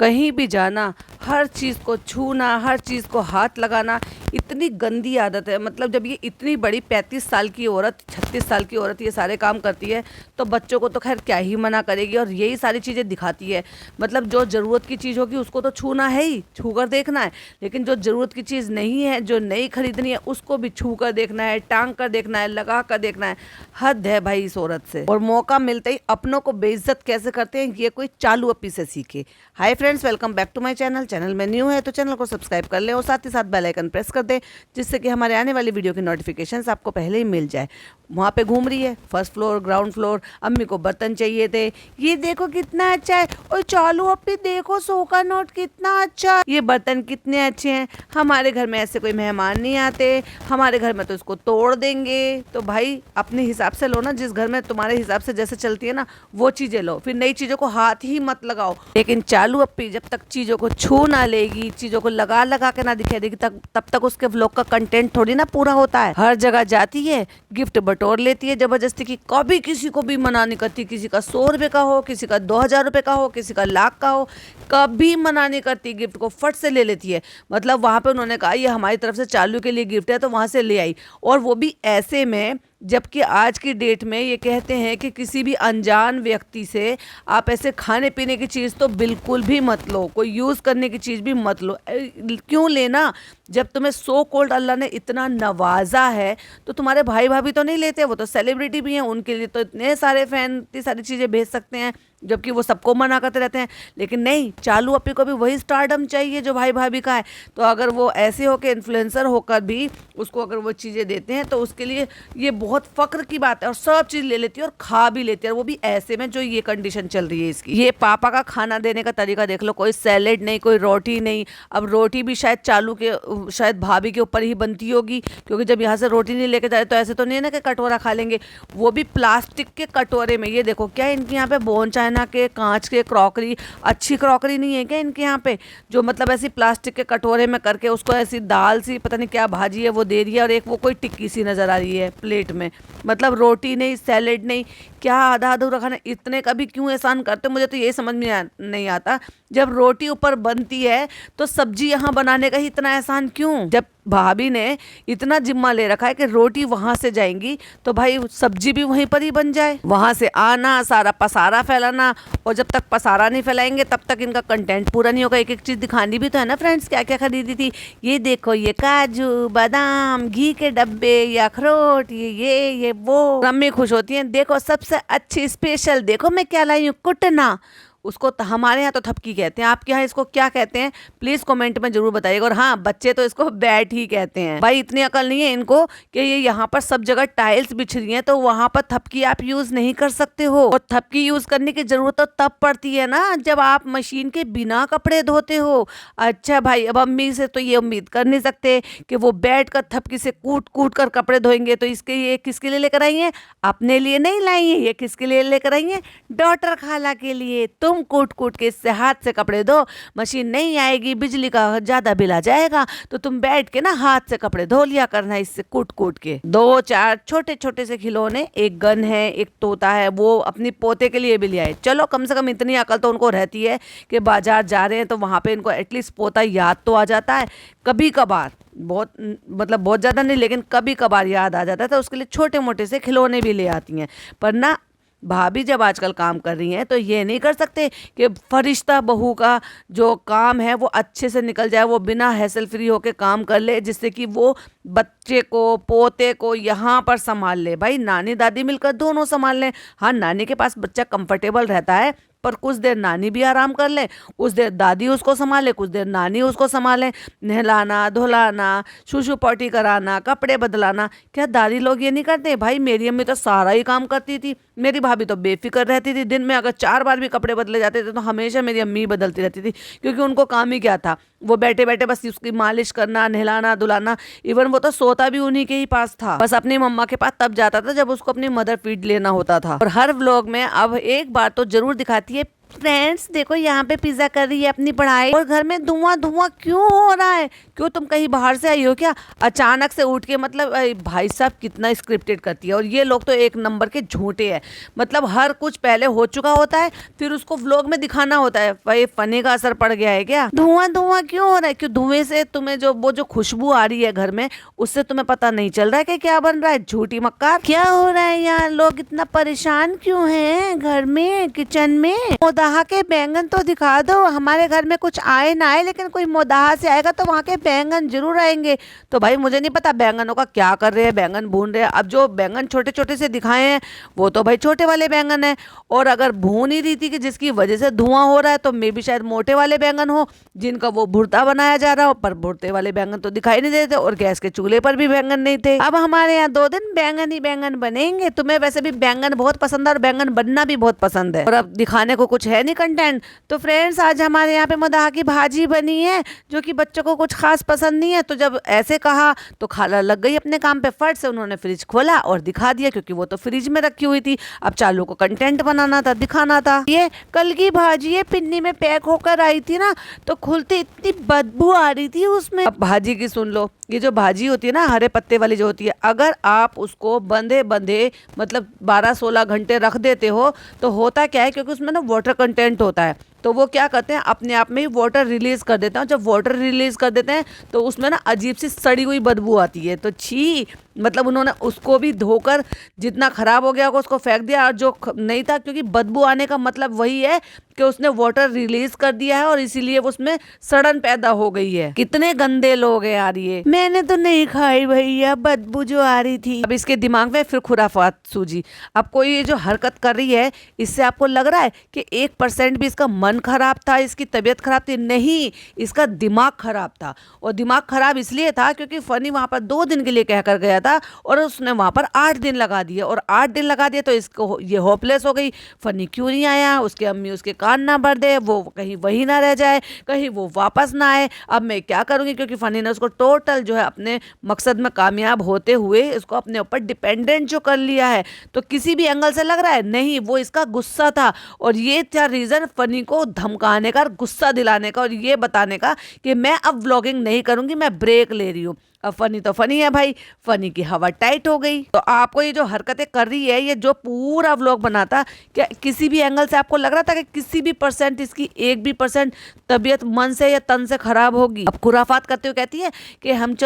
कहीं भी जाना, हर चीज़ को छूना, हर चीज़ को हाथ लगाना, इतनी गंदी आदत है। मतलब जब ये इतनी बड़ी 35 साल की औरत, 36 साल की औरत ये सारे काम करती है तो बच्चों को तो खैर क्या ही मना करेगी, और यही सारी चीज़ें दिखाती है। मतलब जो ज़रूरत की चीज़ होगी उसको तो छूना है ही, छू कर देखना है, लेकिन जो ज़रूरत की चीज़ नहीं है, जो नहीं खरीदनी है, उसको भी छू कर देखना है, टांग कर देखना है, लगा कर देखना है। हद है भाई इस औरत से। और मौका मिलते ही अपनों को बेइज्जत कैसे करते हैं, ये कोई चालू अपी से सीखे। Hi friends, welcome back to my channel. Channel में न्यू है तो चैनल को सब्सक्राइब कर लें और साथ ही साथ बेल आइकन प्रेस कर दें, जिससे कि हमारे आने वाली वीडियो की नोटिफिकेशंस आपको पहले ही मिल जाए। वहाँ पे घूम रही है, फर्स्ट फ्लोर, ग्राउंड फ्लोर, अम्मी को बर्तन चाहिए थे। ये देखो कितना अच्छा है, और चालू अपी देखो 100 का नोट कितना अच्छा, ये बर्तन कितने अच्छे हैं, हमारे घर में ऐसे कोई मेहमान नहीं आते, हमारे घर में तो इसको तोड़ देंगे। तो भाई अपने हिसाब से लो ना, जिस घर में तुम्हारे हिसाब से जैसे चलती है ना वो चीज़ें लो, फिर नई चीज़ों को हाथ ही मत लगाओ। लेकिन चालू अपी जब तक चीज़ों को छू ना लेगी, चीज़ों को लगा लगा के ना दिखा देगी, तब तक उसके व्लॉग का कंटेंट थोड़ी ना पूरा होता है। हर जगह जाती है, गिफ्ट बटोर लेती है जबरदस्ती की, कभी किसी को भी मना नहीं करती। किसी का 100 रुपये का हो, किसी का 2000 रुपये का हो, किसी का लाख का हो, कभी मना नहीं करती। गिफ्ट को फट से ले लेती है। मतलब वहां पे उन्होंने कहा ये हमारी तरफ से चालू के लिए गिफ्ट है, तो वहां से ले आई, और वो भी ऐसे में, जबकि आज की डेट में ये कहते हैं कि किसी भी अनजान व्यक्ति से आप ऐसे खाने पीने की चीज़ तो बिल्कुल भी मत लो, कोई यूज़ करने की चीज़ भी मत लो। क्यों लेना, जब तुम्हें सो कॉल्ड अल्लाह ने इतना नवाजा है, तो तुम्हारे भाई भाभी तो नहीं लेते, वो तो सेलिब्रिटी भी हैं, उनके लिए तो इतने सारे फैन, इतनी सारी चीज़ें भेज सकते हैं, जबकि वो सबको मना करते रहते हैं। लेकिन नहीं, चालू अपी को भी वही स्टारडम चाहिए जो भाई भाभी का है। तो अगर वो ऐसे होकर इन्फ्लुएंसर होकर भी उसको अगर वो चीज़ें देते हैं तो उसके लिए ये बहुत फक्र की बात है, और सब चीज़ ले लेती है और खा भी लेती है, और वो भी ऐसे में जो ये कंडीशन चल रही है इसकी। ये पापा का खाना देने का तरीका देख लो, कोई सैलेड नहीं, कोई रोटी नहीं। अब रोटी भी शायद चालू के, शायद भाभी के ऊपर ही बनती होगी, क्योंकि जब यहाँ से रोटी नहीं लेके जाए तो ऐसे तो नहीं है ना कि कटोरा खा लेंगे, वो भी प्लास्टिक के कटोरे में। ये देखो क्या इनके यहाँ पे बोन चाइना के, कांच के क्रॉकरी, अच्छी क्रॉकरी नहीं है क्या इनके यहाँ पे, जो मतलब ऐसी प्लास्टिक के कटोरे में करके उसको ऐसी दाल सी, पता नहीं क्या भाजी है वो दे रही है, और एक वो कोई टिक्की सी नजर आ रही है प्लेट में। मतलब रोटी नहीं, सैलेड नहीं, क्या आधा अधूरा खाना। इतने कभी क्यों एहसान करते, मुझे तो ये समझ में नहीं आता। जब रोटी ऊपर बनती है तो सब्जी यहाँ बनाने का ही इतना एहसान क्यों। जब भाभी ने इतना जिम्मा ले रखा है कि रोटी वहां से जाएंगी तो भाई सब्जी भी वहीं पर ही बन जाए। वहां से आना, सारा पसारा फैलाना, और जब तक पसारा नहीं फैलाएंगे तब तक इनका कंटेंट पूरा नहीं होगा। एक एक चीज दिखानी भी तो है ना फ्रेंड्स, क्या क्या खरीदी थी। ये देखो, ये काजू बादाम, घी के डब्बे, ये अखरोट, ये वो। अम्मी खुश होती हैं, देखो सबसे अच्छी स्पेशल, देखो मैं क्या लाई हूँ, कुटना। उसको हमारे यहाँ तो थपकी कहते हैं, आपके यहाँ इसको क्या कहते हैं प्लीज कमेंट में जरूर बताइएगा। और हाँ, बच्चे तो इसको बैट ही कहते हैं। भाई इतनी अकल नहीं है इनको कि ये यहाँ पर सब जगह टाइल्स बिछ रही हैं तो वहां पर थपकी आप यूज नहीं कर सकते हो। और थपकी यूज करने की जरूरत तो तब पड़ती है ना जब आप मशीन के बिना कपड़े धोते हो। अच्छा भाई, अब अम्मी से तो ये उम्मीद कर नहीं सकते कि वो बैठ कर थपकी से कूट कूट कर कपड़े धोएंगे। तो इसके ये किसके लिए लेकर आई है, अपने लिए नहीं लाई है, ये किसके लिए लेकर आई है, डॉटर खाला के लिए। तुम कूट कूट के इससे हाथ से कपड़े धो, मशीन नहीं आएगी, बिजली का ज्यादा बिल आ जाएगा, तो तुम बैठ के ना हाथ से कपड़े धो लिया करना इससे कूट कूट के। 2-4 छोटे छोटे से खिलौने, एक गन है, एक तोता है, वो अपनी पोते के लिए भी ले आए। चलो कम से कम इतनी अकल तो उनको रहती है कि बाजार जा रहे हैं तो वहां पे इनको एटलीस्ट पोता याद तो आ जाता है कभी कभार। बहुत मतलब बहुत ज्यादा नहीं, लेकिन कभी कभार याद आ जाता है, तो उसके लिए छोटे मोटे से खिलौने भी ले आती हैं। पर ना, भाभी जब आजकल काम कर रही हैं तो ये नहीं कर सकते कि फरिश्ता बहू का जो काम है वो अच्छे से निकल जाए, वो बिना हैसल फ्री होके काम कर ले, जिससे कि वो बच्चे को, पोते को यहाँ पर संभाल ले। भाई नानी दादी मिलकर दोनों संभाल लें। हाँ, नानी के पास बच्चा कंफर्टेबल रहता है, पर कुछ देर नानी भी आराम कर ले, कुछ देर दादी उसको संभाले, कुछ देर नानी उसको संभाले। नहलाना, धुलाना, शूशु पॉटी कराना, कपड़े बदलाना, क्या दादी लोग ये नहीं करते। भाई मेरी अम्मी तो सारा ही काम करती थी, मेरी भाभी तो बेफिक्र रहती थी। दिन में अगर 4 बार भी कपड़े बदले जाते थे तो हमेशा मेरी अम्मी बदलती रहती थी, क्योंकि उनको काम ही क्या था, वो बैठे बैठे बस उसकी मालिश करना, नहलाना, धुलाना। इवन वो तो सोता भी उन्हीं के ही पास था, बस अपनी मम्मा के पास तब जाता था जब उसको अपनी मदर फीड लेना होता था। और हर व्लॉग में अब एक बार तो जरूर दिखाती है, फ्रेंड्स देखो यहाँ पे पिज्जा कर रही है अपनी पढ़ाई, और घर में धुआं धुआं क्यों हो रहा है, क्यों तुम कहीं बाहर से आई हो क्या? अचानक से उठ के मतलब भाई साहब कितना स्क्रिप्टेड करती है। और ये लोग तो एक नंबर के झूठे हैं। मतलब हर कुछ पहले हो चुका होता है, फिर उसको व्लॉग में दिखाना होता है। भाई फनी का असर पड़ गया है क्या? धुआं धुआं क्यों हो रहा है? क्यों धुएं से तुम्हें जो खुशबू आ रही है घर में, उससे तुम्हें पता नहीं चल रहा है कि क्या बन रहा है? झूठी मक्कार। क्या हो रहा है यहाँ? लोग इतना परेशान क्यों हैं घर में, किचन में? मोदाहा के बैंगन तो दिखा दो। हमारे घर में कुछ आए ना आए, लेकिन कोई मोदाहा से आएगा तो वहाँ के बैंगन जरूर आएंगे। तो भाई मुझे नहीं पता बैंगनों का क्या कर रहे हैं, बैंगन भून रहे हैं। अब जो बैंगन छोटे छोटे से दिखाए हैं वो तो भाई छोटे वाले बैंगन है। और अगर भून ही रही थी कि जिसकी वजह से धुआं हो रहा है, तो मे भी शायद मोटे वाले बैंगन हो जिनका वो भुर्ता बनाया जा रहा हो। पर भुर्ते वाले बैंगन तो दिखाई नहीं देते, और गैस के चूल्हे पर भी बैंगन नहीं थे। अब हमारे यहाँ 2 दिन बैंगन ही बैंगन बनेंगे। तुम्हें वैसे भी बैंगन बहुत पसंद है और बैंगन बनना भी बहुत पसंद है, और अब दिखाने को कुछ है नहीं कंटेंट। तो फ्रेंड्स आज हमारे यहाँ पे मोदाहा की भाजी बनी है, जो कि बच्चों को कुछ खास पसंद नहीं है। तो जब ऐसे कहा तो खाला लग गई अपने काम पे। फट से उन्होंने फ्रिज खोला और दिखा दिया, क्योंकि वो तो फ्रिज में रखी हुई थी। अब चालू को कंटेंट बनाना था, दिखाना था। ये कल की भाजी है, पिन्नी में पैक होकर आई थी ना, तो खुलते इतनी बदबू आ रही थी उसमें। अब भाजी की सुन लो। ये जो भाजी होती है ना, हरे पत्ते वाली जो होती है, अगर आप उसको बंधे बंधे मतलब 12-16 घंटे रख देते हो, तो होता क्या है, क्योंकि उसमें ना वाटर कंटेंट होता है, तो वो क्या करते हैं अपने आप में ही वाटर रिलीज कर देते हैं। जब वाटर रिलीज कर देते हैं तो उसमें ना अजीब सी सड़ी हुई बदबू आती है। तो छी, मतलब उन्होंने उसको भी धोकर जितना खराब हो गया होगा उसको फेंक दिया, और जो नहीं था, क्योंकि बदबू आने का मतलब वही है कि उसने वाटर रिलीज कर दिया है, और इसीलिए उसमें सड़न पैदा हो गई है। कितने गंदे लोग हैं यार ये। मैंने तो नहीं खाई भैया, बदबू जो आ रही थी। अब इसके दिमाग में फिर खुराफात सूझी। अब कोई ये जो हरकत कर रही है, इससे आपको लग रहा है कि 1% भी इसका मन खराब था, इसकी तबीयत खराब थी? नहीं, इसका दिमाग खराब था। और दिमाग खराब इसलिए था क्योंकि फनी वहां पर 2 दिन के लिए कहकर गया था, और उसने वहां पर 8 दिन लगा दिए। और 8 दिन लगा दिए तो इसको ये होपलेस हो गई। फनी क्यों नहीं आया? उसके अम्मी उसके कान ना भर दे, वो कहीं वही ना रह जाए, कहीं वो वापस ना आए। अब मैं क्या करूंगी, क्योंकि फनी ने उसको टोटल जो है अपने मकसद में कामयाब होते हुए इसको अपने ऊपर डिपेंडेंट जो कर लिया है। तो किसी भी एंगल से लग रहा है नहीं, वो इसका गुस्सा था, और ये था रीजन फनी को धमकाने का, गुस्सा दिलाने का, और ये बताने का कि मैं अब व्लॉगिंग नहीं करूंगी, मैं ब्रेक ले रही हूँ। अब फनी तो फनी है भाई, फनी की हवा टाइट हो गई। तो आपको ये जो हरकतें कर रही है, ये जो पूरा व्लॉग बनाता, क्या किसी भी एंगल से आपको लग रहा था कि किसी भी % इसकी 1 भी % तबीयत मन से या तन से खराब होगी? अब खुराफात करते हुए कहती है कि हम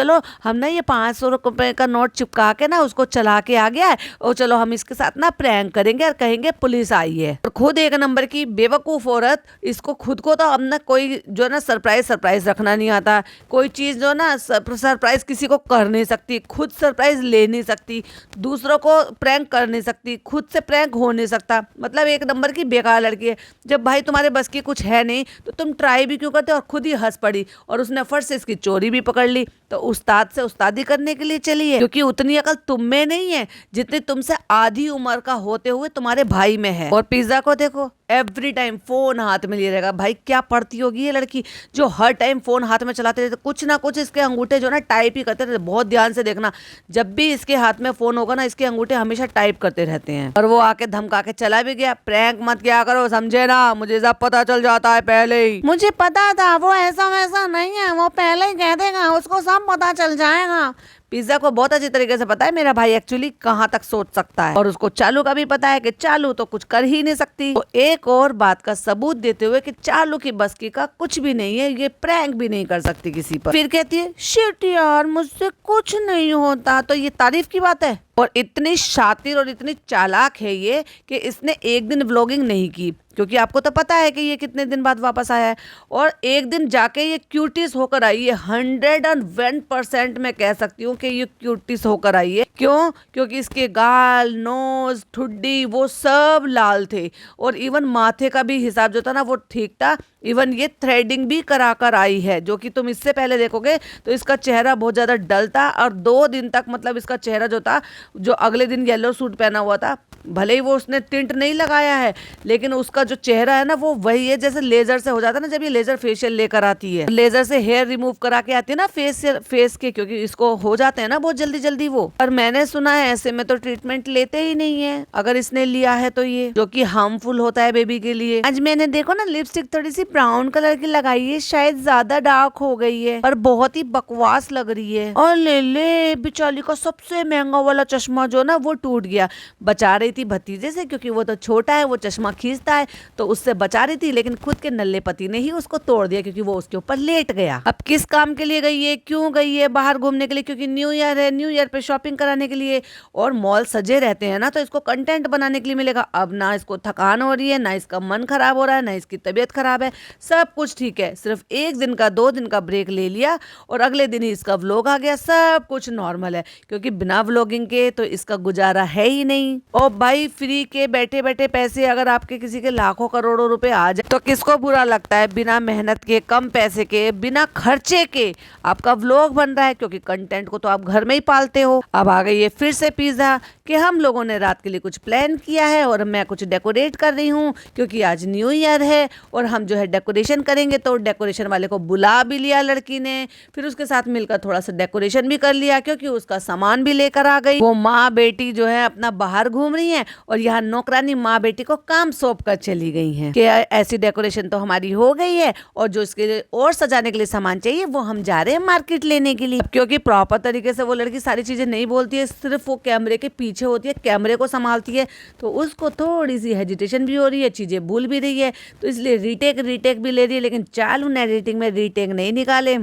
ना ये 500 रुपए का नोट चिपका के ना उसको चला के आ गया है, और चलो हम इसके साथ ना प्रैंक करेंगे और कहेंगे पुलिस आई है। और खुद एक नंबर की बेवकूफ औरत, इसको खुद को तो अब ना कोई जो ना सरप्राइज रखना नहीं आता, कोई चीज जो ना सरप्राइज किसी को कर नहीं सकती, खुद सरप्राइज ले नहीं सकती, दूसरों को प्रैंक कर नहीं सकती, खुद से प्रैंक हो नहीं सकता। मतलब एक नंबर की बेकार लड़की है। जब भाई तुम्हारे बस की कुछ है नहीं तो तुम ट्राई भी क्यों करते? और खुद ही हंस पड़ी, और उसने फट से इसकी चोरी भी पकड़ ली। तो उस्ताद से उस्तादी करने के लिए चली है, क्योंकि उतनी अकल तुम में नहीं है जितनी तुमसे आधी उम्र का होते हुए तुम्हारे भाई में है। और पिज्जा को देखो, एवरी टाइम फोन हाथ में लिए रहेगा। भाई क्या पढ़ती होगी ये लड़की, जो हर टाइम फोन हाथ में चलाते रहते, कुछ ना कुछ इसके अंगूठे जो ना टाइप ही करते रहते। बहुत ध्यान से देखना, जब भी इसके हाथ में फोन होगा ना, इसके अंगूठे हमेशा टाइप करते रहते हैं। और वो आके धमका के चला भी गया। प्रैंक मत क्या करो, समझे ना? मुझे सब पता चल जाता है पहले ही। मुझे पता था वो ऐसा वैसा नहीं है, वो पहले ही कह देगा, उसको सब पता चल जाएगा। पिज्जा को बहुत अच्छी तरीके से पता है मेरा भाई एक्चुअली कहाँ तक सोच सकता है, और उसको चालू का भी पता है कि चालू तो कुछ कर ही नहीं सकती। तो एक और बात का सबूत देते हुए कि चालू की बस की का कुछ भी नहीं है, ये प्रैंक भी नहीं कर सकती किसी पर। फिर कहती है शिट यार, मुझसे कुछ नहीं होता। तो ये तारीफ की बात है? और इतनी शातिर और इतनी चालाक है ये कि इसने एक दिन व्लॉगिंग नहीं की, क्योंकि आपको तो पता है कि ये कितने दिन बाद वापस आया है, और एक दिन जाके ये क्यूटीज होकर आई है। 101% मैं कह सकती हूँ कि ये क्यूटीज होकर आई है। क्यों? क्योंकि इसके गाल, नोज, ठुड्डी वो सब लाल थे, और इवन माथे का भी हिसाब जो था ना वो ठीक था। इवन ये थ्रेडिंग भी करा कर आई है, जो कि तुम इससे पहले देखोगे तो इसका चेहरा बहुत ज्यादा डल था, और 2 दिन तक मतलब इसका चेहरा जो था जो अगले दिन येलो सूट पहना हुआ था, भले ही वो उसने टिंट नहीं लगाया है, लेकिन उसका जो चेहरा है ना वो वही है जैसे लेजर से हो जाता है ना, जब ये लेजर फेशियल लेकर आती है, लेजर से हेयर रिमूव करा के आती है ना फेस के, क्योंकि इसको हो जाते हैं ना बहुत जल्दी जल्दी वो। और मैंने सुना है ऐसे में तो ट्रीटमेंट लेते ही नहीं है, अगर इसने लिया है तो ये, जो कि हार्मफुल होता है बेबी के लिए। आज मैंने देखो ना लिपस्टिक थोड़ी सी ब्राउन कलर की लगाई है, शायद ज्यादा डार्क हो गई है, पर बहुत ही बकवास लग रही है। और ले बिचारी का सबसे महंगा वाला चश्मा जो ना वो टूट गया। बचा रही थी भतीजे से, क्योंकि वो तो छोटा है, वो चश्मा खींचता है, तो उससे बचा रही थी, लेकिन खुद के नल्ले पति ने ही उसको तोड़ दिया, क्योंकि वो उसके ऊपर लेट गया। अब किस काम के लिए गई है, क्यों गई है बाहर घूमने के लिए, क्योंकि न्यू ईयर है, न्यू ईयर पे शॉपिंग कराने के लिए, और मॉल सजे रहते हैं ना, तो इसको कंटेंट बनाने के लिए मिलेगा। अब ना इसको थकान हो रही है, ना इसका मन खराब हो रहा है, ना इसकी तबीयत खराब है, सब कुछ ठीक है। सिर्फ 1 दिन का 2 दिन का ब्रेक ले लिया और अगले दिन ही इसका व्लॉग आ गया, सब कुछ नॉर्मल है, क्योंकि बिना व्लॉगिंग के तो इसका गुजारा है ही नहीं। और भाई फ्री के बैठे बैठे पैसे अगर आपके किसी के लाखों करोड़ों रुपए आ जाए तो किसको बुरा लगता है। बिना मेहनत के, कम पैसे के, बिना खर्चे के आपका व्लॉग बन रहा है, क्योंकि कंटेंट को तो आप घर में ही पालते हो। अब आ गई है फिर से पिज्जा कि हम लोगों ने रात के लिए कुछ प्लान किया है और मैं कुछ डेकोरेट कर रही हूँ, क्योंकि आज न्यू ईयर है और हम जो है डेकोरेशन करेंगे। तो डेकोरेशन वाले को बुला भी लिया लड़की ने, फिर उसके साथ मिलकर थोड़ा सा डेकोरेशन भी कर लिया, क्योंकि उसका सामान भी लेकर आ गई। वो माँ बेटी जो है अपना बाहर घूम रही है और यहाँ नौकरानी माँ बेटी को काम सौंप कर चली गई है कि ऐसी डेकोरेशन तो हमारी हो गई है, और जो इसके लिए और सजाने के लिए सामान चाहिए वो हम जा रहे हैं मार्केट लेने के लिए। क्योंकि प्रॉपर तरीके से वो लड़की सारी चीजें नहीं बोलती है, सिर्फ वो कैमरे के पीछे होती है, कैमरे को संभालती है, तो उसको थोड़ी सी हेजिटेशन भी हो रही है, चीजें भूल भी रही है, तो इसलिए रीटेक भी ले रही है। लेकिन चालू ने एडिटिंग में रीटेक नहीं निकाले,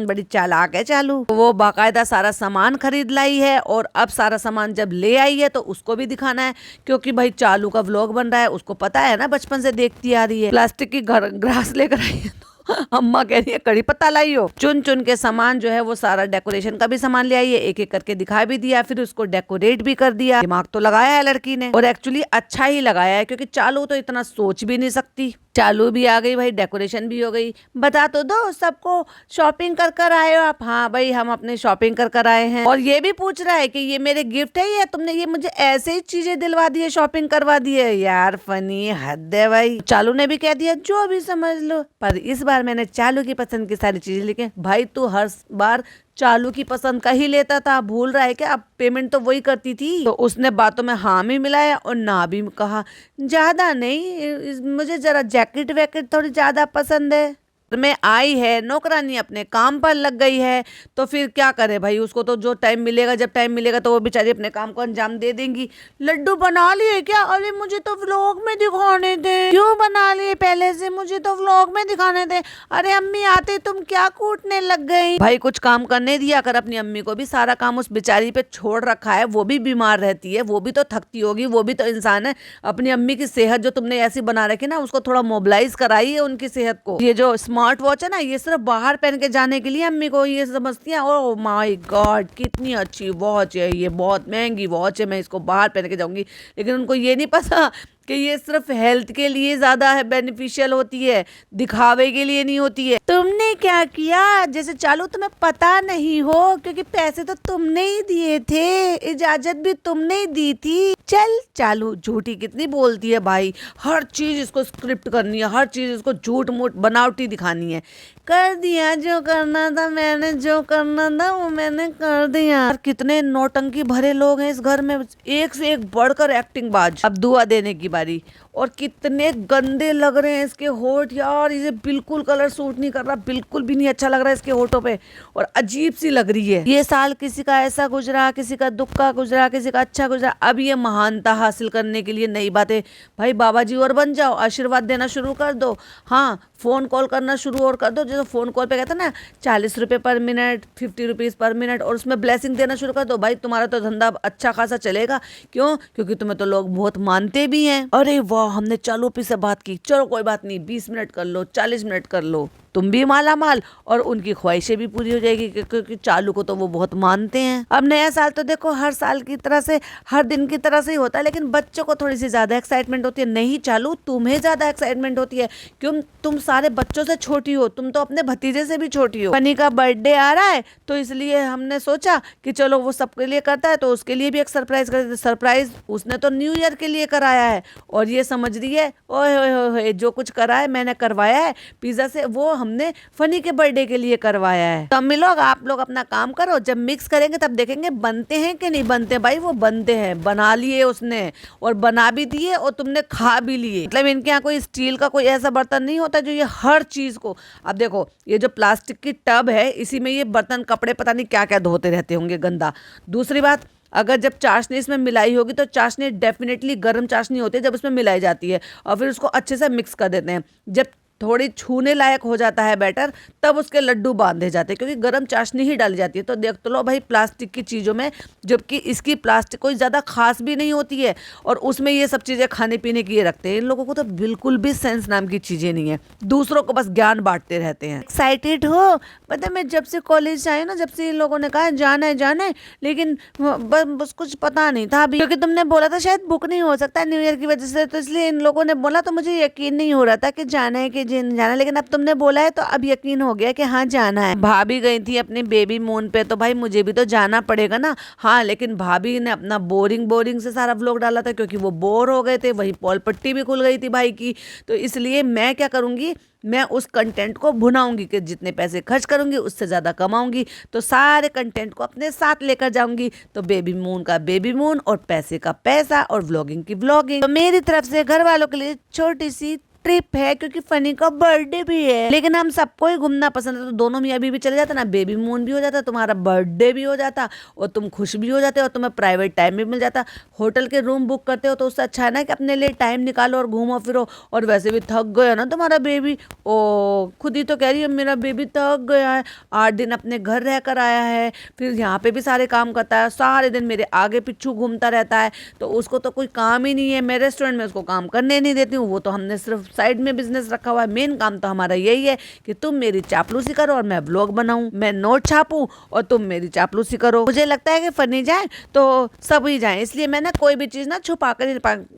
बड़ी चालाक है चालू। वो बाकायदा सारा सामान खरीद लाई है, और अब सारा सामान जब ले आई है तो उसको भी दिखाना है, क्योंकि भाई चालू का व्लॉग बन रहा है, उसको पता है ना, बचपन से देखती आ रही है। प्लास्टिक की ग्रास लेकर आई है तो अम्मा कह रही है कड़ी पत्ता लाई हो। चुन चुन के सामान जो है वो सारा डेकोरेशन का भी सामान ले आई है, एक एक करके दिखा भी दिया, फिर उसको डेकोरेट भी कर दिया। दिमाग तो लगाया है लड़की ने, और एक्चुअली अच्छा ही लगाया है, क्योंकि चालू तो इतना सोच भी नहीं सकती। चालू भी आ गई भाई, डेकोरेशन भी हो गई। बता तो दो सबको, शॉपिंग कर कर आए हो आप? हाँ भाई हम अपने शॉपिंग कर कर आए हैं। और ये भी पूछ रहा है कि ये मेरे गिफ्ट है या तुमने ये मुझे ऐसे ही चीजें दिलवा दी है, शॉपिंग करवा दी है? यार फनी हद है भाई। चालू ने भी कह दिया जो भी समझ लो, पर इस बार मैंने चालू की पसंद की सारी चीजें लेके। भाई तू हर बार चालू की पसंद का ही लेता था, भूल रहा है क्या? अब पेमेंट तो वही करती थी। तो उसने बातों में हाँ भी मिलाया और ना भी कहा। ज्यादा नहीं, मुझे जरा जैकेट वैकेट थोड़ी ज्यादा पसंद है। में आई है, नौकरानी अपने काम पर लग गई है, तो फिर क्या करे भाई, उसको तो जो टाइम मिलेगा, जब टाइम मिलेगा तो वो बेचारी अपने काम को अंजाम दे देंगी। लड्डू बना लिए क्या? अरे मुझे तो व्लॉग में दिखाने थे। क्यों बना लिए पहले से? मुझे तो व्लॉग में दिखाने थे। अरे अम्मी आते तुम क्या कूटने लग गई? भाई कुछ काम करने दिया कर अपनी अम्मी को भी, सारा काम उस बेचारी पे छोड़ रखा है, वो भी बीमार रहती है, वो भी तो थकती होगी, वो भी तो इंसान है। अपनी अम्मी की सेहत जो तुमने ऐसी बना रखी ना, उसको थोड़ा मोबिलाइज कराई है उनकी सेहत को। ये जो स्मार्ट वॉच है ना, ये सिर्फ बाहर पहन के जाने के लिए अम्मी को ये समझती है। ओह माय गॉड कितनी अच्छी वॉच है, ये बहुत महंगी वॉच है, मैं इसको बाहर पहन के जाऊंगी। लेकिन उनको ये नहीं पता कि ये सिर्फ हेल्थ के लिए ज्यादा है बेनिफिशियल होती है, दिखावे के लिए नहीं होती है। तुमने क्या किया? जैसे चालू तुम्हें पता नहीं हो, क्योंकि पैसे तो तुमने ही दिए थे, इजाजत भी तुमने ही दी थी। चल चालू झूठी कितनी बोलती है भाई, हर चीज इसको स्क्रिप्ट करनी है, हर चीज इसको झूठ मूठ बनावटी दिखानी है। कर दिया जो करना था मैंने, जो करना था वो मैंने कर दिया। और कितने नौटंकी भरे लोग हैं इस घर में, एक से एक बढ़कर एक्टिंग बाज। अब दुआ देने की बारी। और कितने गंदे लग रहे हैं इसके होठ यार, इसे बिल्कुल कलर सूट नहीं कर रहा, बिल्कुल भी नहीं अच्छा लग रहा है इसके होठों पे, और अजीब सी लग रही है। ये साल किसी का ऐसा गुजरा, किसी का दुख का गुजरा, किसी का अच्छा गुजरा। अब ये महानता हासिल करने के लिए नई बातें, भाई बाबा जी और बन जाओ, आशीर्वाद देना शुरू कर दो। हाँ फोन कॉल करना शुरू और कर दो, जैसे फोन कॉल पे कहते हैं ना 40 रुपए पर मिनट, 50 रुपीज पर मिनट, और उसमें ब्लेसिंग देना शुरू कर दो। भाई तुम्हारा तो धंधा अच्छा खासा चलेगा। क्यों? क्योंकि तुम्हें तो लोग बहुत मानते भी हैं। अरे वाह हमने चालू पे से बात की, चलो कोई बात नहीं, 20 मिनट कर लो, 40 मिनट कर लो। तुम भी माला माल और उनकी ख्वाहिशें भी पूरी हो जाएगी, क्योंकि चालू को तो वो बहुत मानते हैं। अब नया साल तो देखो हर साल की तरह से, हर दिन की तरह से ही होता है, लेकिन बच्चों को थोड़ी सी ज्यादा एक्साइटमेंट होती है। नहीं चालू, तुम्हें ज्यादा एक्साइटमेंट होती है, क्यों? तुम सारे बच्चों से छोटी हो, तुम तो अपने भतीजे से भी छोटी हो। फनी का बर्थडे आ रहा है तो इसलिए हमने सोचा कि चलो वो सबके लिए करता है तो उसके लिए भी एक सरप्राइज कर देते। सरप्राइज उसने तो न्यू ईयर के लिए कराया है और ये समझ रही है ओए होए होए जो कुछ करा है मैंने करवाया है पिज्जा से, वो हमने फनी के बर्थडे के लिए करवाया है। तो अम्मी लोग आप लोग अपना काम करो, जब मिक्स करेंगे तब देखेंगे बनते हैं कि नहीं बनते। भाई वो बनते हैं, बना लिए उसने और बना भी दिए और तुमने खा भी लिए। मतलब इनके यहाँ कोई स्टील का कोई ऐसा बर्तन नहीं होता जो ये हर चीज को, अब देखो ये जो प्लास्टिक की टब है इसी में ये बर्तन कपड़े पता नहीं क्या क्या धोते रहते होंगे गंदा। दूसरी बात, अगर जब चाशनी इसमें मिलाई होगी तो चाशनी डेफिनेटली गर्म चाशनी होती है जब उसमें मिलाई जाती है और फिर उसको अच्छे से मिक्स कर देते हैं। जब थोड़ी छूने लायक हो जाता है बैटर तब उसके लड्डू बांधे जाते हैं, क्योंकि गर्म चाशनी ही डाली जाती है। तो देख तो लो भाई प्लास्टिक की चीज़ों में, जबकि इसकी प्लास्टिक कोई ज़्यादा खास भी नहीं होती है और उसमें ये सब चीज़ें खाने पीने की ये रखते हैं। इन लोगों को तो बिल्कुल भी सेंस नाम की चीज़ें नहीं है, दूसरों को बस ज्ञान बांटते रहते हैं। एक्साइटेड हो? पता है मैं जब से कॉलेज आई ना, जब से इन लोगों ने कहा जाना है, लेकिन बस कुछ पता नहीं था अभी, क्योंकि तुमने बोला था शायद बुक नहीं हो सकता न्यू ईयर की वजह से, तो इसलिए इन लोगों ने बोला तो मुझे यकीन नहीं हो रहा था कि जाना है कि जाना, लेकिन अब तुमने बोला है तो अब यकीन हो गया कि हाँ जाना है। भाभी गई थी अपने बेबी मून पे तो भाई मुझे भी तो जाना पड़ेगा ना। हाँ लेकिन भाभी ने अपना बोरिंग से सारा व्लॉग डाला था क्योंकि वो बोर हो गए थे, वही पॉल पट्टी भी खुल गई थी भाई की। तो इसलिए मैं क्या करूंगी, मैं उस कंटेंट को भुनाऊंगी कि जितने पैसे खर्च करूंगी उससे ज़्यादा कमाऊंगी, तो सारे कंटेंट को अपने साथ लेकर जाऊंगी। तो बेबी मून का बेबी मून और पैसे का पैसा और व्लॉगिंग की व्लॉगिंग। तो मेरी तरफ से घर वालों के लिए छोटी सी ट्रिप है, क्योंकि फनी का बर्थडे भी है, लेकिन हम सबको ही घूमना पसंद है तो दोनों में अभी भी चले जाता ना, बेबी मून भी हो जाता, तुम्हारा बर्थडे भी हो जाता और तुम खुश भी हो जाते और तुम्हें प्राइवेट टाइम भी मिल जाता। होटल के रूम बुक करते हो तो उससे अच्छा है ना कि अपने लिए टाइम निकालो और घूमो फिरो। और वैसे भी थक गया ना तुम्हारा बेबी, ओ खुद ही तो कह रही है मेरा बेबी थक गया है, 8 दिन अपने घर रह कर आया है, फिर यहाँ पे भी सारे काम करता है, सारे दिन मेरे आगे पीछू घूमता रहता है, तो उसको तो कोई काम ही नहीं है। मैं रेस्टोरेंट में उसको काम करने नहीं देती हूँ, वो तो हमने सिर्फ साइड में बिजनेस रखा हुआ है। मेन काम तो हमारा यही है कि तुम मेरी चापलूसी करो और मैं व्लॉग बनाऊं, मैं नोट छापूं और तुम मेरी चापलूसी करो। मुझे लगता है कि फनी जाए तो सभी जाए, इसलिए मैं ना कोई भी चीज ना छुपा कर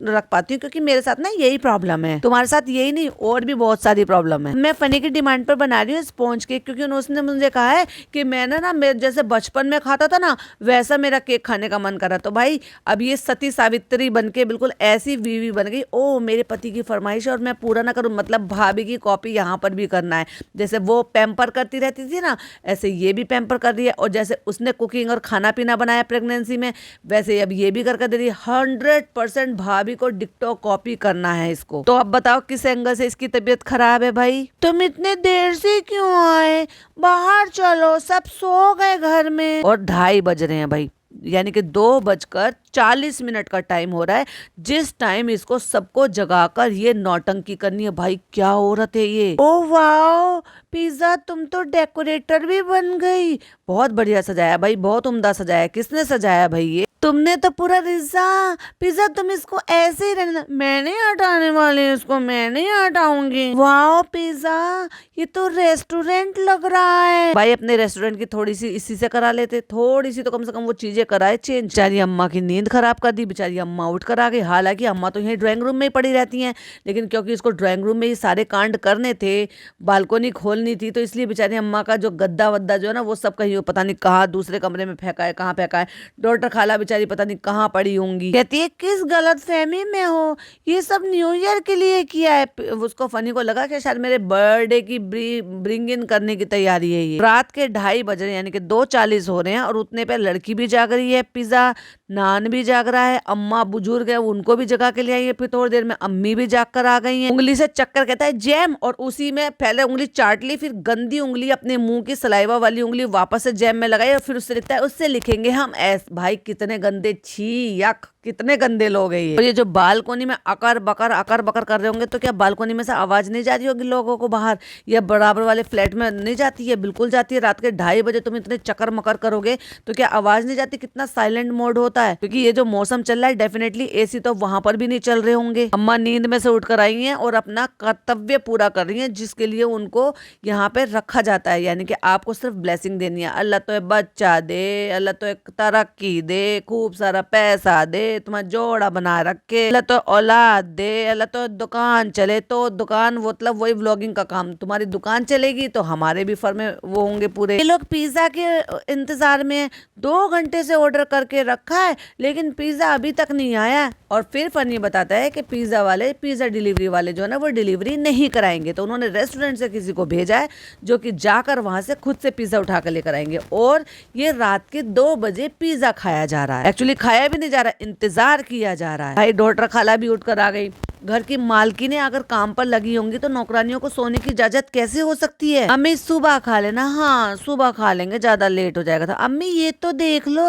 रख पाती हूँ, क्योंकि मेरे साथ ना यही प्रॉब्लम है। तुम्हारे साथ यही नहीं और भी बहुत सारी प्रॉब्लम है। मैं फनी की डिमांड पर बना रही हूँ स्पॉन्ज केक, क्योंकि उसने मुझे कहा है कि मैंने ना मेरे जैसे बचपन में खाता था ना वैसा मेरा केक खाने का मन करा। तो भाई अब ये सती सावित्री बन के बिल्कुल ऐसी बीवी बन गई। ओ मेरे पति की फरमाइश और मैं पूरा ना करूं, मतलब भाभी की कॉपी यहाँ पर भी करना है। जैसे वो पैम्पर करती रहती थी ना, ऐसे ये भी पैम्पर कर रही है, और जैसे उसने कुकिंग और खाना पीना बनाया प्रेगनेंसी में, वैसे अब ये भी करके दे रही है। 100% भाभी को डिक्टो कॉपी करना है इसको। तो अब बताओ किस एंगल से इसकी तबीयत खराब है भाई। तुम इतने देर से क्यों आए? बाहर चलो, सब सो गए घर में। और 2:30 बज रहे हैं भाई, यानी कि 2:40 का टाइम हो रहा है, जिस टाइम इसको सबको जगाकर ये नौटंकी करनी है। भाई क्या औरत है ये। ओ वाओ पिज्जा, तुम तो डेकोरेटर भी बन गई। बहुत बढ़िया सजाया भाई, बहुत उम्दा सजाया। किसने सजाया भाई ये? तुमने तो पूरा पिज्जा तुम इसको ऐसे ही रहना। मैं नहीं हटाने वाली इसको, मैं नहीं हटाऊंगी। वाओ पिज्जा, ये तो रेस्टोरेंट लग रहा है। भाई अपने रेस्टोरेंट की थोड़ी सी इसी से करा लेते, थोड़ी सी तो कम से कम वो चीजें कराए चेंज। बेचारी अम्मा की नींद खराब कर दी, बेचारी अम्मा उठ कर आ गई। हालांकि अम्मा तो यही ड्राइंग रूम में ही पड़ी रहती हैं, लेकिन क्योंकि इसको ड्राइंग रूम में ही सारे कांड करने थे, बालकोनी खोलनी थी, तो इसलिए बेचारी अम्मा का जो गद्दा वद्दा जो है ना वो सब कहीं पता नहीं कहाँ दूसरे कमरे में फेंका है, कहाँ फेंका है। डॉक्टर खाला बेचारी पता नहीं कहाँ पड़ी होंगी। कहती है किस गलत फहमी में हो, ये सब न्यू ईयर के लिए किया है। उसको फनी को लगा कि शायद मेरे बर्थडे की ब्रिंग इन करने की तैयारी है ये। रात के 2:30 बज रहे हैं, यानी कि 2:40 हो रहे हैं, और उतने पे लड़की भी जाग रही है, पिज्जा नान भी जाग रहा है, अम्मा बुजुर्ग है उनको भी जगा के ले आई है। फिर थोड़ी देर में अम्मी भी जाग कर आ गई है। उंगली से चक्कर कहता है जैम, और उसी में पहले उंगली चाट ली, फिर गंदी उंगली अपने मुंह की सलाइवा वाली उंगली वापस से जैम में लगाई, और फिर उससे लिखता है उससे लिखेंगे हम एस। भाई कितने गंदे, छी यक, कितने गंदे लोग हैं ये। और ये जो बालकोनी में अकर बकर कर रहे होंगे, तो क्या बालकोनी में से आवाज नहीं जा रही होगी लोगों को बाहर, या बराबर वाले फ्लैट में नहीं जाती है? बिल्कुल जाती है। रात के 2:30 बजे तुम इतने चक्कर मकर करोगे तो क्या आवाज नहीं जाती? कितना साइलेंट मोड होता है, क्योंकि ये जो मौसम चल रहा है डेफिनेटली एसी तो वहां पर भी नहीं चल रहे होंगे। अम्मा नींद में से उठ कर आई हैं और अपना कर्तव्य पूरा कर रही हैं जिसके लिए उनको यहाँ पे रखा जाता है, यानी कि आपको सिर्फ ब्लेसिंग देनी है। अल्लाह तो बच्चा दे, अल्लाह तो एक तरक्की दे, खूब सारा पैसा दे, तुम्हारा जोड़ा बना रखे, अल्लाह तो औलाद दे, अल्लाह तो दुकान चले। तो दुकान मतलब वही व्लॉगिंग का काम, तुम्हारी दुकान चलेगी तो हमारे भी फर्म में वो होंगे पूरे। ये लोग पिज्जा के इंतजार में 2 घंटे से ऑर्डर करके रखा है लेकिन पिज्जा अभी तक नहीं आया। और फिर फनी बताता है कि पिज्जा वाले, पिज्जा डिलीवरी वाले जो है ना वो डिलीवरी नहीं कराएंगे, तो उन्होंने रेस्टोरेंट से किसी को भेजा है जो कि जाकर वहां से खुद से पिज्जा उठा कर लेकर आएंगे। और ये रात के 2 बजे पिज्जा खाया जा रहा है, एक्चुअली खाया भी नहीं जा रहा, इंतजार किया जा रहा है। भाई डॉक्टर खाला भी उठकर आ गई। घर की मालकिनें अगर काम पर लगी होंगी तो नौकरानियों को सोने की इजाजत कैसे हो सकती है? अम्मी सुबह खा लेना। हाँ सुबह खा लेंगे, ज्यादा लेट हो जाएगा। था अम्मी ये तो देख लो,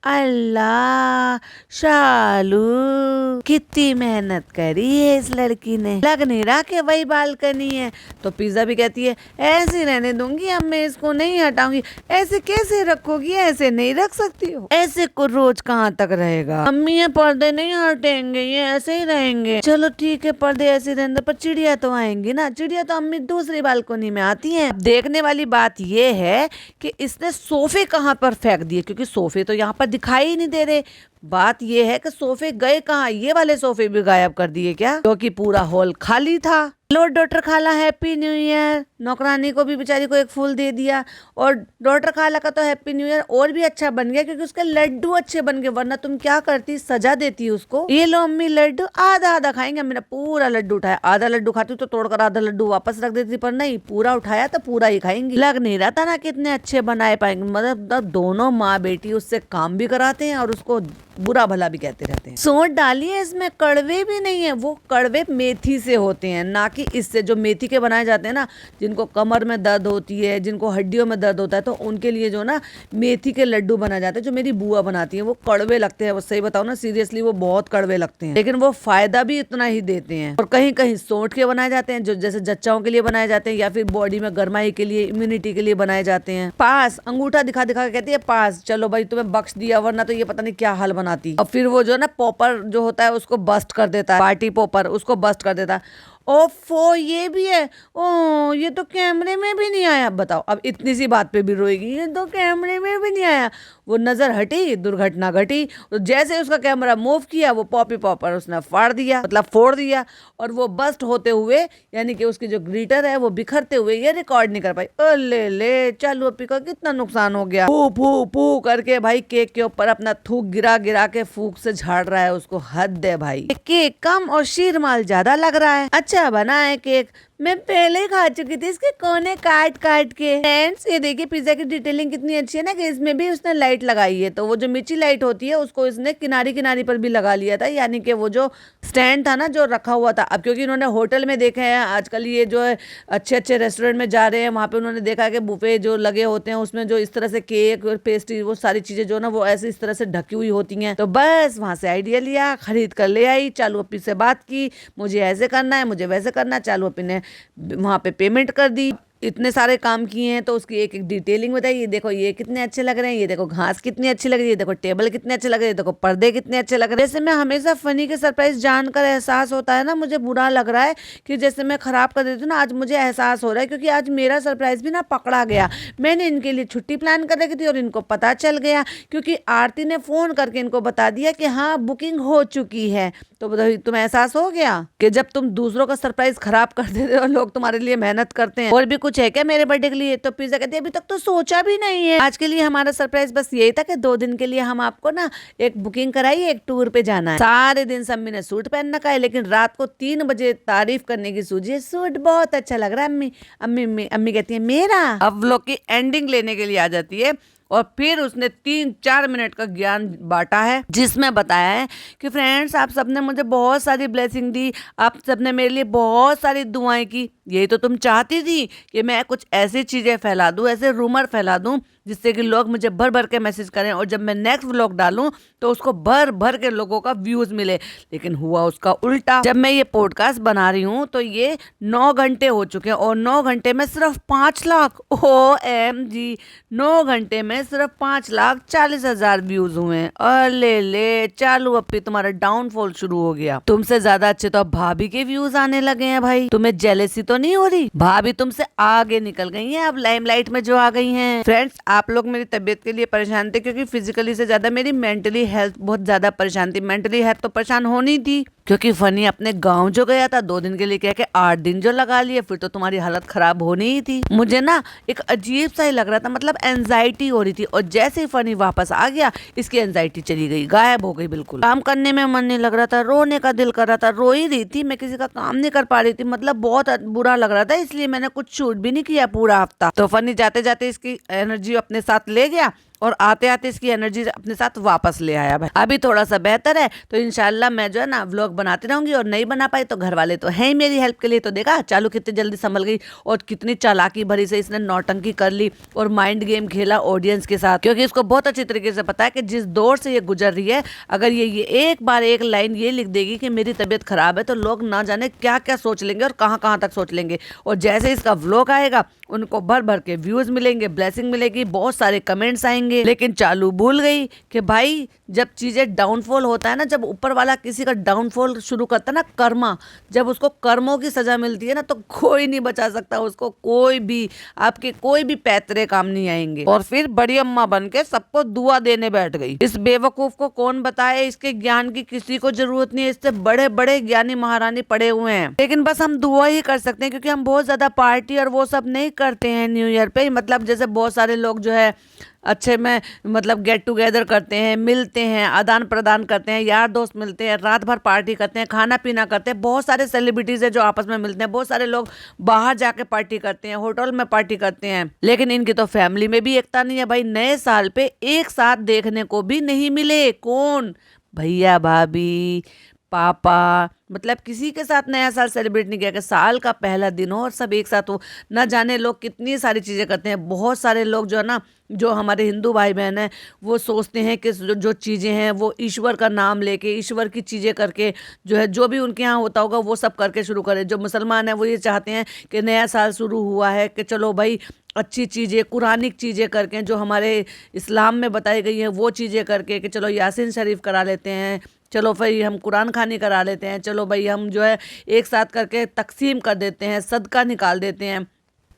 अल्लाह शालू कितनी मेहनत करी है इस लड़की ने, लग नहीं रहा कि वही बालकनी है। तो पिज्जा भी कहती है ऐसे रहने दूंगी अम्मी, इसको नहीं हटाऊंगी। ऐसे कैसे रखोगी? ऐसे नहीं रख सकती हो, ऐसे को रोज कहाँ तक रहेगा? अम्मी ये पर्दे नहीं हटेंगे, ये ऐसे ही रहेंगे। चलो ठीक है पर्दे ऐसे रहने, पर चिड़िया तो आएंगी ना। चिड़िया तो अम्मी दूसरी बालकनी में आती हैं। देखने वाली बात ये है कि इसने सोफे कहाँ पर फेंक दिए, क्योंकि सोफे तो यहाँ पर दिखाई ही नहीं दे रहे। बात ये है कि सोफे गए कहाँ? ये वाले सोफे भी गायब कर दिए क्या? क्योंकि पूरा हॉल खाली था। लो डॉक्टर खाला हैप्पी न्यू ईयर। नौकरानी को भी बेचारी को एक फूल दे दिया और डॉक्टर खाला का तो हैप्पी न्यू ईयर और भी अच्छा बन गया क्योंकि उसके लड्डू अच्छे बन गए, वरना तुम क्या करती, सजा देती उसको। ये लो अम्मी लड्डू, आधा आधा खाएंगे। अम्मी ने पूरा लड्डू उठाया, आधा लड्डू खाती तो तोड़कर आधा लड्डू वापस रख देती, पर नहीं पूरा उठाया तो पूरा ही खाएंगी। लग नहीं रहा था ना कितने अच्छे बनाए पाएंगे, मतलब दोनों माँ बेटी उससे काम भी कराते हैं और उसको बुरा भला भी कहते रहते हैं। सोच डालिए इसमें, कड़वे भी नहीं है, वो कड़वे मेथी से होते हैं ना कि इससे। जो मेथी के बनाए जाते हैं ना, जिनको कमर में दर्द होती है, जिनको हड्डियों में दर्द होता है, तो उनके लिए जो ना मेथी के लड्डू बनाए जाते हैं जो मेरी बुआ बनाती है, वो कड़वे लगते हैं। वो सही बताओ ना सीरियसली वो बहुत कड़वे लगते हैं, लेकिन वो फायदा भी इतना ही देते हैं। और कहीं कहीं सोंठ के बनाए जाते हैं जो जैसे जच्चाओं के लिए बनाए जाते हैं, या फिर बॉडी में गर्माई के लिए, इम्यूनिटी के लिए बनाए जाते हैं। पास अंगूठा दिखा दिखा के कहती है पास, चलो भाई तुम्हें बख्श दिया, वरना तो ये पता नहीं क्या हाल बनाती। और फिर वो जो ना पॉपर जो होता है उसको बस्ट कर देता है, पार्टी पॉपर उसको बस्ट कर देता है। ओफो ये भी है, ओ ये तो कैमरे में भी नहीं आया। बताओ अब इतनी सी बात पे भी रोएगी, ये तो कैमरे में भी नहीं आया। वो नजर हटी, दुर्घटना घटी। तो जैसे उसका कैमरा मूव किया वो पॉपी पॉपर उसने फाड़ दिया, मतलब फोड़ दिया, और वो बस्ट होते हुए यानी कि उसकी जो ग्लिटर है वो बिखरते हुए ये रिकॉर्ड नहीं कर पाई। ओ ले चालू अपी का कितना नुकसान हो गया। फू फू फू करके भाई केक के ऊपर अपना थूक गिरा गिरा के फूक से झाड़ रहा है उसको। हद है भाई, केक कम और शीर माल ज्यादा लग रहा है। अच्छा बना है केक, मैं पहले ही खा चुकी थी इसके कोने काट काट के। फ्रेंड्स ये देखिए पिज्जा की डिटेलिंग कितनी अच्छी है ना, कि इसमें भी उसने लाइट लगाई है। तो वो जो मिर्ची लाइट होती है उसको इसने किनारी किनारी पर भी लगा लिया था, यानी कि वो जो स्टैंड था ना जो रखा हुआ था। अब क्योंकि इन्होंने होटल में देखा है, आजकल ये जो है अच्छे अच्छे रेस्टोरेंट में जा रहे हैं, वहाँ पे उन्होंने देखा है कि बुफे जो लगे होते हैं उसमें जो इस तरह से केक और पेस्ट्री वो सारी चीजें जो ना वो ऐसे इस तरह से ढकी हुई होती हैं। तो बस वहां से आइडिया लिया, खरीद कर ले आई, चालू अपी से बात की, मुझे ऐसे करना है, मुझे वैसे करना है। चालू अपी ने वहां पे पेमेंट कर दी। इतने सारे काम किए हैं तो उसकी एक एक डिटेलिंग बताई। ये देखो ये कितने अच्छे लग रहे हैं, ये देखो घास कितनी अच्छी लग रही है, देखो टेबल कितने अच्छे लग रहे हैं, देखो पर्दे कितने अच्छे लग रहे हैं। जैसे मैं हमेशा फनी के सरप्राइज जानकर एहसास होता है ना, मुझे बुरा लग रहा है कि जैसे मैं खराब कर देती हूँ ना, आज मुझे एहसास हो रहा है क्योंकि आज मेरा सरप्राइज भी ना पकड़ा गया। मैंने इनके लिए छुट्टी प्लान कर रखी थी और इनको पता चल गया क्योंकि आरती ने फोन करके इनको बता दिया कि हाँ बुकिंग हो चुकी है। तो तुम्हें एहसास हो गया कि जब तुम दूसरों का सरप्राइज खराब कर देते हो, लोग तुम्हारे लिए मेहनत करते हैं। और भी कुछ है क्या मेरे बर्थडे के लिए? तो पिज्जा कहती है अभी तक तो सोचा भी नहीं है। आज के लिए हमारा सरप्राइज बस यही था कि 2 दिन के लिए हम आपको ना एक बुकिंग कराई, एक टूर पे जाना है। सारे दिन सम्मी ने सूट पहन रखा है, लेकिन रात को 3 बजे तारीफ करने की सूझी, सूट बहुत अच्छा लग रहा है अम्मी। अम्मी अम्मी कहती है मेरा। अब लोग की एंडिंग लेने के लिए आ जाती है और फिर उसने 3-4 मिनट का ज्ञान बांटा है, जिसमें बताया है कि फ्रेंड्स आप सबने मुझे बहुत सारी ब्लेसिंग दी, आप सबने मेरे लिए बहुत सारी दुआएं की। यही तो तुम चाहती थी कि मैं कुछ ऐसी चीज़ें फैला दूं, ऐसे रूमर फैला दूं जिससे कि लोग मुझे भर भर के मैसेज करें और जब मैं नेक्स्ट व्लॉग डालूं तो उसको भर भर के लोगों का व्यूज़ मिले। लेकिन हुआ उसका उल्टा। जब मैं ये पॉडकास्ट बना रही हूँ तो ये 9 घंटे हो चुके हैं और 9 घंटे में सिर्फ 5 लाख। OMG 9 घंटे में में सिर्फ 5,40,000 व्यूज हुए हैं। अरे ले चालू अप्पी तुम्हारा डाउनफॉल शुरू हो गया। तुमसे ज्यादा अच्छे तो अब भाभी के व्यूज आने लगे हैं भाई। तुम्हें जेलेसी तो नहीं हो रही? भाभी तुमसे आगे निकल गई हैं, अब लाइमलाइट में जो आ गई हैं। फ्रेंड्स, आप लोग मेरी तबीयत के लिए परेशान थे क्योंकि फिजिकली से ज्यादा मेरी मेंटली हेल्थ बहुत ज्यादा परेशान थी। मेंटली हेल्थ तो परेशान होनी थी क्योंकि फनी अपने गांव जो गया था 2 दिन के लिए, कह के 8 दिन जो लगा लिए, फिर तो तुम्हारी हालत खराब होनी ही थी। मुझे ना एक अजीब सा ही लग रहा था, मतलब एंजाइटी हो रही थी। और जैसे ही फनी वापस आ गया, इसकी एंजाइटी चली गई, गायब हो गई बिल्कुल। काम करने में मन नहीं लग रहा था, रोने का दिल कर रहा था, रो ही रही थी मैं, किसी का काम नहीं कर पा रही थी, मतलब बहुत बुरा लग रहा था। इसलिए मैंने कुछ शूट भी नहीं किया पूरा हफ्ता। तो फनी जाते जाते इसकी एनर्जी अपने साथ ले गया और आते आते इसकी एनर्जी अपने साथ वापस ले आया भाई। अभी थोड़ा सा बेहतर है, तो इंशाल्लाह मैं जो है ना व्लॉग बनाती रहूंगी। और नहीं बना पाई तो घर वाले तो है ही मेरी हेल्प के लिए। तो देखा चालू कितनी जल्दी संभल गई और कितनी चालाकी भरी से इसने नौटंकी कर ली और माइंड गेम खेला ऑडियंस के साथ, क्योंकि इसको बहुत अच्छी तरीके से पता है कि जिस दौर से ये गुजर रही है, अगर ये एक बार एक लाइन ये लिख देगी कि मेरी तबीयत खराब है, तो लोग ना जाने क्या क्या सोच लेंगे और कहाँ कहाँ तक सोच लेंगे। और जैसे इसका व्लॉग आएगा, उनको भर भर के व्यूज मिलेंगे, ब्लेसिंग मिलेगी, बहुत सारे कमेंट्स आएंगे। लेकिन चालू भूल गई कि भाई जब चीजें डाउनफॉल होता है ना, जब ऊपर वाला किसी का डाउनफॉल शुरू करता है ना, कर्मा, जब उसको कर्मों की सजा मिलती है ना, तो कोई नहीं बचा सकता उसको, कोई भी, आपके कोई भी पैतरे काम नहीं आएंगे। और फिर बड़ी अम्मा बन के सबको दुआ देने बैठ गई। इस बेवकूफ को कौन बताए, इसके ज्ञान की किसी को जरूरत नहीं है, इससे बड़े बड़े ज्ञानी महारानी पड़े हुए हैं। लेकिन बस हम दुआ ही कर सकते हैं, क्योंकि हम बहुत ज्यादा पार्टी और वो सब नहीं करते हैं न्यू ईयर पे। मतलब जैसे बहुत सारे लोग जो है अच्छे में मतलब गेट टुगेदर करते हैं, मिलते हैं, आदान प्रदान करते हैं, यार दोस्त मिलते हैं, रात भर पार्टी करते हैं, खाना पीना करते हैं। बहुत सारे सेलिब्रिटीज है जो आपस में मिलते हैं, बहुत सारे लोग बाहर जाके पार्टी करते हैं, होटल में पार्टी करते हैं। लेकिन इनकी तो फैमिली में भी एकता नहीं है भाई। नए साल पे एक साथ देखने को भी नहीं मिले। कौन? भैया भाभी, पापा, मतलब किसी के साथ नया साल सेलिब्रेट नहीं किया कि साल का पहला दिन हो और सब एक साथ हो। ना जाने लोग कितनी सारी चीज़ें करते हैं। बहुत सारे लोग जो है ना, जो हमारे हिंदू भाई बहन हैं, वो सोचते हैं कि जो चीज़ें हैं वो ईश्वर का नाम लेके, ईश्वर की चीज़ें करके, जो है जो भी उनके यहाँ होता होगा वो सब करके शुरू करें। जो मुसलमान हैं वो ये चाहते हैं कि नया साल शुरू हुआ है कि चलो भाई अच्छी चीज़ें, कुरानिक चीज़ें करके, जो हमारे इस्लाम में बताई गई हैं वो चीज़ें करके, कि चलो यासीन शरीफ करा लेते हैं, चलो भाई हम कुरान खानी करा लेते हैं, चलो भाई हम जो है एक साथ करके तकसीम कर देते हैं, सदका निकाल देते हैं।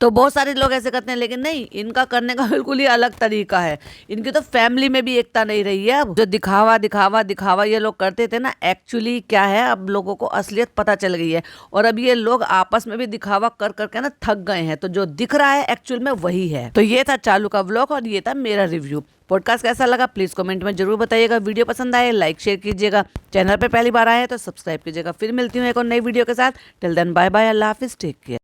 तो बहुत सारे लोग ऐसे करते हैं। लेकिन नहीं, इनका करने का बिल्कुल ही अलग तरीका है। इनकी तो फैमिली में भी एकता नहीं रही है। अब जो दिखावा दिखावा दिखावा ये लोग करते थे ना, एक्चुअली क्या है, अब लोगों को असलियत पता चल गई है। और अब ये लोग आपस में भी दिखावा कर करके ना थक गए हैं। तो जो दिख रहा है एक्चुअल में वही है। तो ये था चालू का व्लॉग और ये था मेरा रिव्यू। पॉडकास्ट कैसा लगा प्लीज कमेंट में जरूर बताइएगा। वीडियो पसंद आए लाइक शेयर कीजिएगा। चैनल पे पहली बार आए तो सब्सक्राइब कीजिएगा। फिर मिलती हूँ एक और नई वीडियो के साथ। टिल देन बाय बाय, अल्लाह हाफिज, टेक केयर।